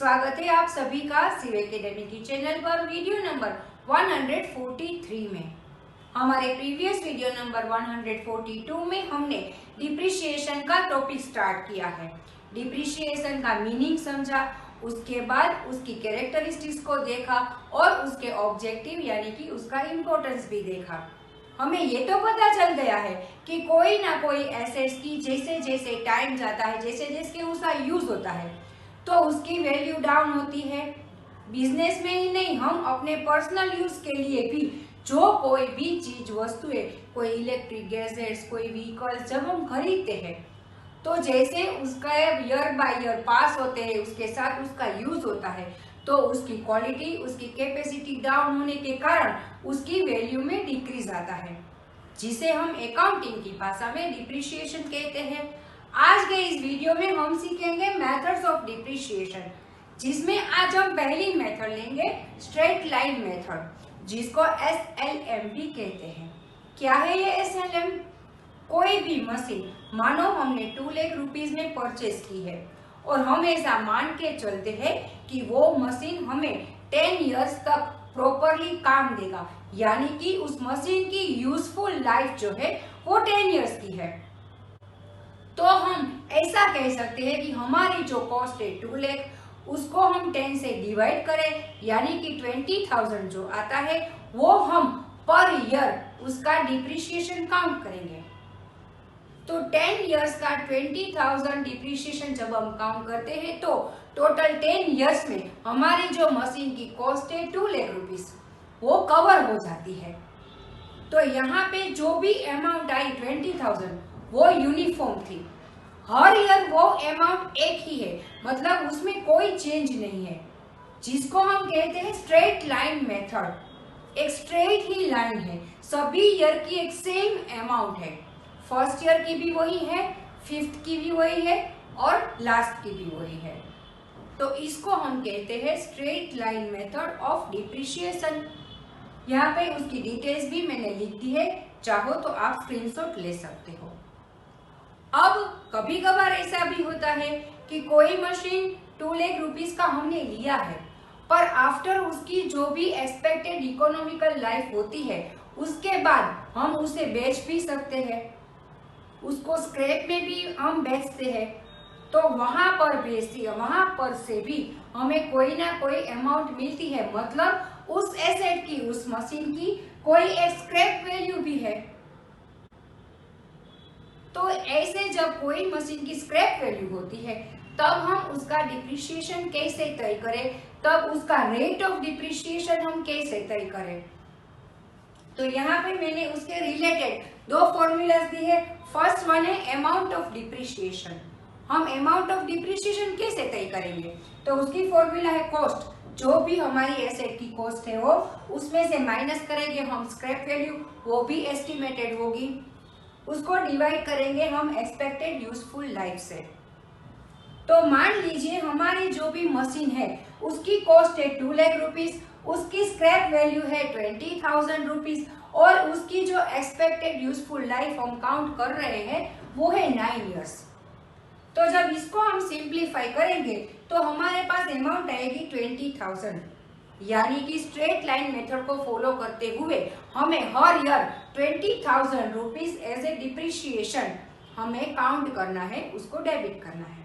स्वागत है आप सभी का शिव एकेडमी की चैनल पर वीडियो नंबर 143 में। हमारे प्रीवियस वीडियो नंबर 142 में हमने डिप्रिशिएशन का टॉपिक स्टार्ट किया है। डिप्रिशिएशन का मीनिंग समझा, उसके बाद उसकी कैरेक्टरिस्टिक्स को देखा और उसके ऑब्जेक्टिव यानी कि उसका इम्पोर्टेंस भी देखा। हमें ये तो पता चल गया है कि कोई ना कोई एसेट्स की जैसे जैसे टाइम जाता है, जैसे जैसे उसका यूज होता है तो उसकी वैल्यू डाउन होती है। बिजनेस में ही नहीं, हम अपने पर्सनल यूज के लिए भी जो कोई भी चीज वस्तु है, कोई इलेक्ट्रिक गैजेट्स, कोई व्हीकल्स जब हम खरीदते हैं तो जैसे उसका ईयर बाय ईयर पास होते हैं, उसके साथ उसका यूज होता है तो उसकी क्वालिटी, उसकी कैपेसिटी डाउन होने के कारण उसकी वैल्यू में डिक्रीज आता है, जिसे हम अकाउंटिंग की भाषा में डिप्रिशिएशन कहते हैं। आज के इस वीडियो में हम सीखेंगे मेथड्स ऑफ डिप्रिशिएशन, जिसमें आज हम पहली मेथड लेंगे स्ट्रेट लाइन मेथड, जिसको SLM भी कहते हैं। क्या है ये SLM? कोई भी मशीन मानो हमने 2 लाख रुपीज में परचेज की है और हम ऐसा मान के चलते हैं कि वो मशीन हमें 10 इयर्स तक प्रॉपरली काम देगा, यानी कि उस मशीन की यूजफुल लाइफ जो है वो 10 इयर्स की है। तो हम ऐसा कह सकते हैं कि हमारी जो कॉस्ट है 2 लाख, उसको हम 10 से डिवाइड करें, यानी कि 20,000 जो आता है वो हम पर ईयर उसका डिप्रिशिएशन काउंट करेंगे। तो 10 इयर्स का 20,000 डिप्रिशिएशन जब हम काउंट करते हैं तो टोटल 10 इयर्स में हमारी जो मशीन की कॉस्ट है 2 लाख रुपीस वो कवर हो जाती है। तो यहाँ पे जो भी अमाउंट आई 20,000 वो यूनिफॉर्म थी, हर ईयर वो अमाउंट एक ही है, मतलब उसमें कोई चेंज नहीं है, जिसको हम कहते हैं स्ट्रेट लाइन मेथड। एक स्ट्रेट ही लाइन है, सभी ईयर की एक सेम अमाउंट है, फर्स्ट ईयर की भी वही है, 5th की भी वही है और लास्ट की भी वही है। तो इसको हम कहते हैं straight line method of depreciation. यहाँ पे उसकी डिटेल्स भी मैंने लिख दी है, चाहो तो आप स्क्रीनशॉट ले सकते हो। अब कभी कभार ऐसा भी होता है कि कोई मशीन 2 लाख रुपीस का हमने लिया है, पर आफ्टर उसकी जो भी एक्सपेक्टेड इकोनॉमिकल लाइफ होती है उसके बाद हम उसे बेच भी सकते हैं, उसको स्क्रैप में भी हम बेचते हैं। तो वहां पर से भी हमें कोई ना कोई अमाउंट मिलती है, मतलब उस एसेट की, उस मशीन की कोई एक स्क्रैप वैल्यू भी है। तो ऐसे जब कोई मशीन की स्क्रैप वैल्यू होती है तब हम उसका डिप्रिशिएशन कैसे तय करें, तब उसका रेट ऑफ डिप्रिशिएशन हम कैसे तय करें। तो यहाँ पे मैंने उसके रिलेटेड 2 फॉर्मूलाज दी है। फर्स्ट वन है अमाउंट ऑफ डिप्रिशिएशन। हम अमाउंट ऑफ डिप्रिशिएशन कैसे तय करेंगे, तो उसकी फॉर्मूला है कॉस्ट, जो भी हमारी एसेट की कॉस्ट है वो उसमें से माइनस करेंगे हम स्क्रैप वैल्यू, वो भी एस्टिमेटेड होगी, उसको डिवाइड करेंगे हम एक्सपेक्टेड यूजफुल लाइफ से। तो मान लीजिए हमारी जो भी मशीन है उसकी कॉस्ट है 2 लाख रुपीस, उसकी स्क्रैप वैल्यू है 20,000 रुपीस और उसकी जो एक्सपेक्टेड यूजफुल लाइफ हम काउंट कर रहे हैं वो है 9 इयर्स। तो जब इसको हम सिंप्लीफाई करेंगे तो हमारे पास अमाउंट आएगी 20,000, यानी कि स्ट्रेट लाइन मेथड को फॉलो करते हुए हमें हर year 20,000 rupees as a depreciation हमें काउंट करना है, उसको डेबिट करना है।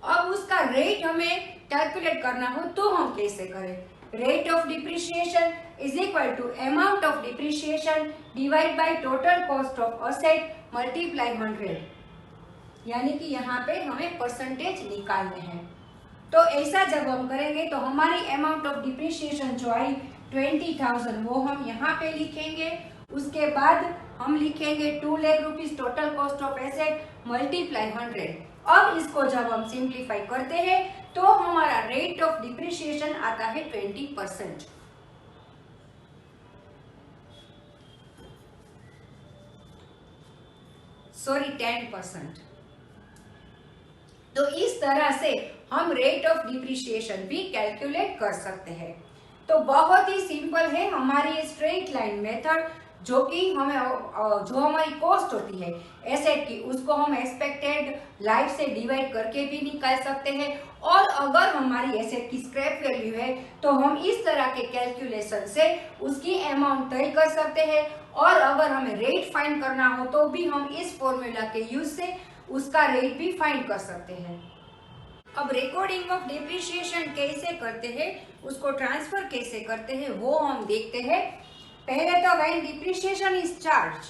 अब उसका रेट हमें कैलकुलेट करना हो तो हम कैसे करें? Rate of depreciation is equal to amount of depreciation divide by total cost of asset multiply 100, यानी कि यहाँ पे हमें परसेंटेज निकालने हैं। तो ऐसा जब हम करेंगे तो हमारी अमाउंट ऑफ डिप्रिशिएशन जो आई 20,000 वो हम यहाँ पे लिखेंगे, उसके बाद हम लिखेंगे 2 lakh rupees total cost of asset multiply 100। अब इसको जब हम सिंप्लीफाई करते हैं तो हमारा रेट ऑफ डिप्रिशिएशन आता है 20%। सॉरी 10%। तो इस तरह से हम रेट ऑफ डिप्रिशिएशन भी कैलकुलेट कर सकते हैं। तो बहुत ही सिंपल है हमारी स्ट्रेट लाइन मेथड। जो कि हमें जो हमारी कॉस्ट होती है एसेट की, उसको हम एक्सपेक्टेड लाइफ से डिवाइड करके भी निकाल सकते हैं। और अगर हमारी एसेट की स्क्रैप वैल्यू है तो हम इस तरह के कैलकुलेशन से उसकी अमाउंट तय कर सकते हैं। और अगर हमें रेट फाइंड करना हो तो भी हम इस फॉर्मूला के यूज से उसका रेट भी फाइंड कर सकते हैं। अब रिकॉर्डिंग ऑफ डिप्रिशिएशन कैसे करते हैं, उसको ट्रांसफर कैसे करते हैं वो हम देखते हैं। पहले तो व्हेन डिप्रिशिएशन इज चार्ज,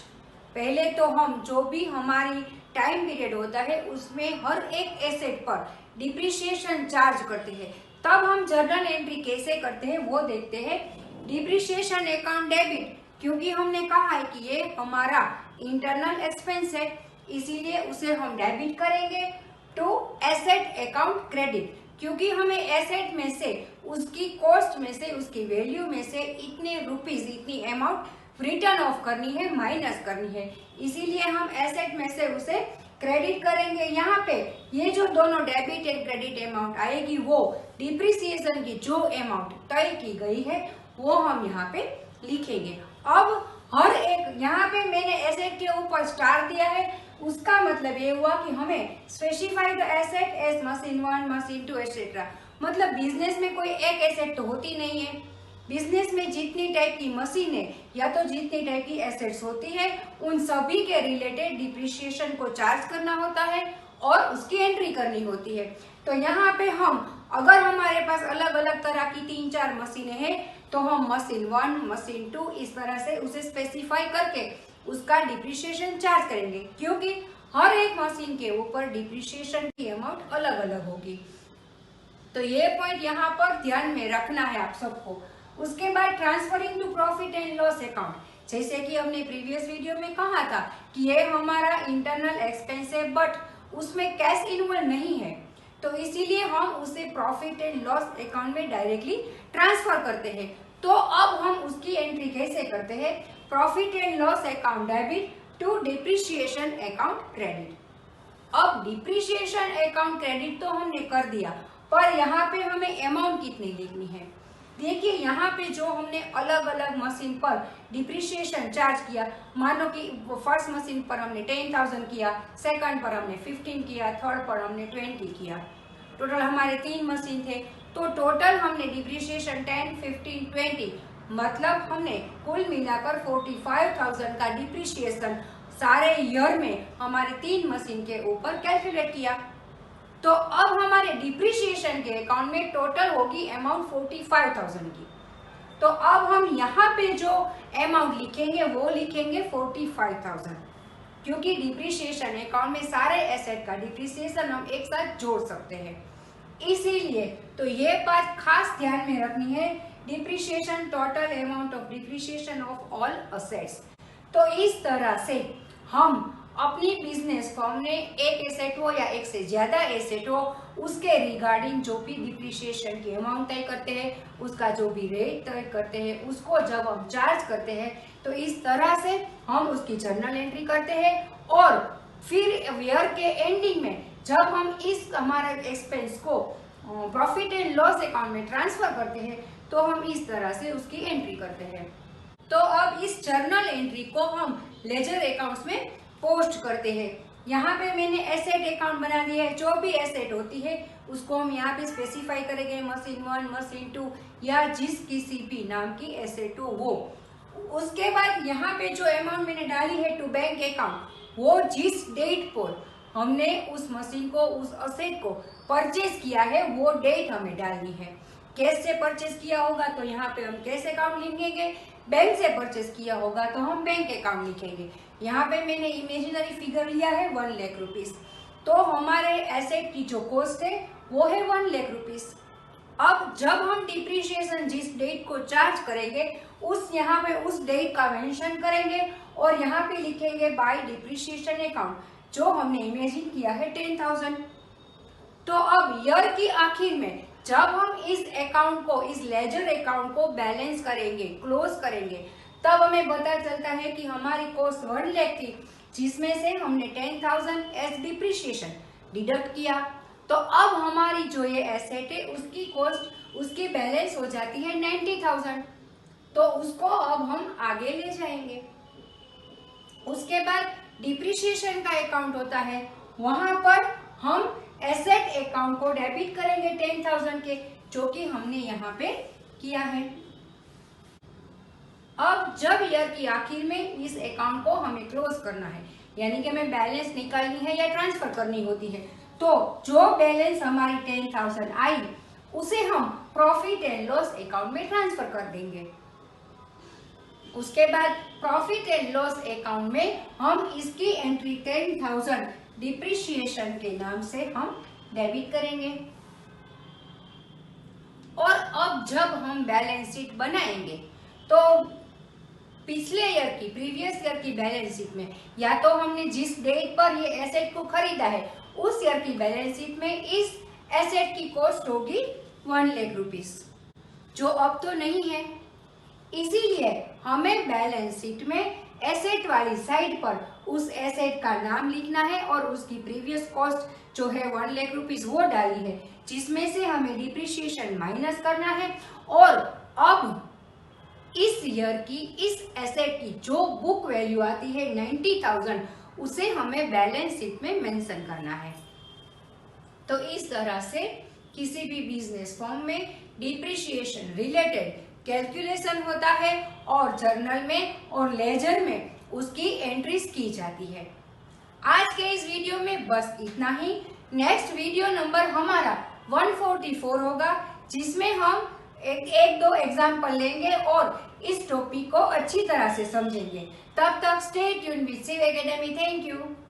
पहले तो हम जो भी हमारी टाइम पीरियड होता है उसमें हर एक एसेट पर डिप्रिशिएशन चार्ज करते हैं। तब हम जर्नल एंट्री कैसे करते हैं वो देखते हैं। डिप्रिशिएशन अकाउंट डेबिट, क्योंकि हमने कहा है कि ये हमारा इंटरनल एक्सपेंस है, इसीलिए उसे हम डेबिट करेंगे। टू एसेट अकाउंट क्रेडिट, क्योंकि हमें एसेट में से उसकी कॉस्ट में से उसकी वैल्यू में से इतने रुपीज इतनी अमाउंट रिटर्न ऑफ करनी है, माइनस करनी है, इसीलिए हम एसेट में से उसे क्रेडिट करेंगे। यहाँ पे ये जो दोनों डेबिट एंड क्रेडिट अमाउंट आएगी वो डिप्रिसिएशन की जो अमाउंट तय की गई है वो हम यहाँ पे लिखेंगे। अब हर एक यहाँ पे मैंने एसेट के ऊपर स्टार दिया है, उसका मतलब ये हुआ कि हमें specify the asset as machine 1, machine 2 etcetera. मतलब बिजनेस में कोई एक एसेट तो होती नहीं है, बिजनेस में जितनी टाइप की मशीन है या तो जितनी टाइप की एसेट्स होती है उन सभी के रिलेटेड डिप्रिशिएशन को चार्ज करना होता है और उसकी एंट्री करनी होती है। तो यहाँ पे हम अगर हमारे पास अलग अलग तरह की 3-4 मशीनें हैं तो हम मशीन 1, मशीन 2 इस तरह से उसे स्पेसिफाई करके उसका डिप्रिशिएशन चार्ज करेंगे, क्योंकि हर एक मशीन के ऊपर डिप्रिशिएशन की अमाउंट अलग अलग होगी। तो ये पॉइंट यहाँ पर ध्यान में रखना है आप सबको। उसके बाद transferring to profit and loss account, जैसे कि हमने प्रीवियस वीडियो में कहा था कि ये हमारा इंटरनल एक्सपेंस है बट उसमें कैश इन्वॉल्व नहीं है, तो इसीलिए हम उसे प्रॉफिट एंड लॉस अकाउंट में डायरेक्टली ट्रांसफर करते हैं। तो अब हम उसकी एंट्री कैसे करते हैं, profit and loss account debit to depreciation account credit. अब डिप्रिशिएशन अकाउंट क्रेडिट तो हमने कर दिया, पर यहाँ पे हमें अमाउंट कितनी लिखनी है। देखिए यहाँ पे जो हमने अलग अलग मशीन पर डिप्रिशिएशन चार्ज किया, मानो कि फर्स्ट मशीन पर हमने 10,000 किया, सेकंड पर हमने 15 किया, थर्ड पर हमने 20 किया, टोटल हमारे 3 मशीन थे, तो टोटल हमने डिप्रिशिएशन 10, 15, 20 मतलब हमने कुल मिलाकर 45,000 का डिप्रिशिएशन सारे ईयर में हमारे 3 मशीन के ऊपर कैलकुलेट किया। तो अब हमारे डिप्रिशिएशन के अकाउंट में टोटल होगी अमाउंट 45,000 की। तो अब हम यहाँ पे जो अमाउंट लिखेंगे वो लिखेंगे 45,000, क्योंकि डिप्रिशिएशन अकाउंट में सारे एसेट का डिप्रिसिएशन हम एक साथ जोड़ सकते हैं, इसीलिए तो ये बात खास ध्यान में रखनी है, depreciation total amount of depreciation of all assets. तो इस तरह से हम अपनी बिजनेस फर्म ने एक एसेट हो या एक से ज्यादा एसेट हो उसके रिगार्डिंग जो भी डिप्रिशिएशन की अमाउंट तय करते हैं, उसका जो भी रेट तय करते हैं, उसको जब हम चार्ज करते हैं तो इस तरह से हम उसकी जर्नल एंट्री करते हैं। और फिर ईयर के एंडिंग में जब हम इस हमारे एक्सपेंस को प्रॉफिट एंड लॉस अकाउंट में ट्रांसफर करते हैं तो हम इस तरह से उसकी एंट्री करते हैं। तो अब इस जर्नल एंट्री को हम लेजर अकाउंट्स में पोस्ट करते हैं। यहाँ पे मैंने एसेट अकाउंट बना दिया है, जो भी एसेट होती है उसको हम यहाँ पे स्पेसिफाई करेंगे, मशीन 1, मशीन 2 या जिस किसी भी नाम की एसेट हो वो। उसके बाद यहाँ पे जो अमाउंट मैंने डाली है टू बैंक अकाउंट, वो जिस डेट पर हमने उस मशीन को उस एसेट को परचेज किया है वो डेट हमें डालनी है। कैश से परचेज किया होगा तो यहाँ पे हम कैश अकाउंट लिखेंगे, बैंक से परचेज किया होगा तो हम बैंक अकाउंट लिखेंगे। यहाँ पे मैंने इमेजिनरी फिगर लिया है 1 लाख रुपीस, तो हमारे एसेट की जो कॉस्ट है वो है 1 लाख रुपीस। अब जब हम डिप्रिशिएशन जिस डेट को चार्ज करेंगे उस यहाँ पे उस डेट का मेंशन करेंगे और यहाँ पे लिखेंगे बाय डिप्रिशिएशन अकाउंट, जो हमने इमेजिन किया है 10,000। तो अब ईयर की आखिर में जब हम इस अकाउंट को, इस लेजर अकाउंट को बैलेंस करेंगे, क्लोज करेंगे, तब हमें पता चलता है कि हमारी कॉस्ट 1 लाख थी, जिसमें से हमने 10,000 एज डिप्रिशिएशन डिडक्ट किया। तो अब हमारी जो ये एसेट है उसकी कॉस्ट, उसकी बैलेंस हो जाती है 90,000। तो उसको अब हम आगे ले जाएंगे। उसके बाद डिप्रिसिएशन का अकाउंट होता है, वहां पर हम एसेट अकाउंट को डेबिट करेंगे 10,000 के, जो कि हमने यहाँ पे किया है। अब जब ईयर की आखिर में इस अकाउंट को हमें क्लोज करना है, यानी कि हमें बैलेंस निकालनी है या ट्रांसफर करनी होती है, तो जो बैलेंस हमारी 10,000 आई उसे हम प्रॉफिट एंड लॉस अकाउंट में ट्रांसफर कर देंगे। उसके बाद प्रॉफिट एंड लॉस अकाउंट में हम इसकी एंट्री 10,000 डिप्रिसिएशन के नाम से हम डेबिट करेंगे। और अब जब हम बैलेंस शीट बनाएंगे तो पिछले ईयर की प्रीवियस ईयर की बैलेंस शीट में या तो हमने जिस डेट पर ये एसेट को खरीदा है उस ईयर की बैलेंस शीट में इस एसेट की कॉस्ट होगी 1 लाख रुपीस, जो अब तो नहीं है। इसीलिए हमें बैलेंस शीट में एसेट वाली साइड पर उस एसेट का नाम लिखना है और उसकी प्रीवियस कॉस्ट जो है 1 लाख रुपीस वो डाली है, जिसमें से हमें डिप्रिसिएशन माइनस करना है। और अब इस ईयर की इस एसेट की जो बुक वैल्यू आती है 90,000, उसे हमें बैलेंस शीट में मेंशन करना है। तो इस तरह से किसी भी बिजनेस फॉर्म में डिप्रिसिएशन रिलेटेड कैलकुलेशन होता है और जर्नल में और लेजर में उसकी एंट्रीज की जाती है। आज के इस वीडियो में बस इतना ही। नेक्स्ट वीडियो नंबर हमारा 144 होगा, जिसमें हम एक दो एग्जाम्पल लेंगे और इस टॉपिक को अच्छी तरह से समझेंगे। तब तक stay tuned with Shiv Academy. Thank you.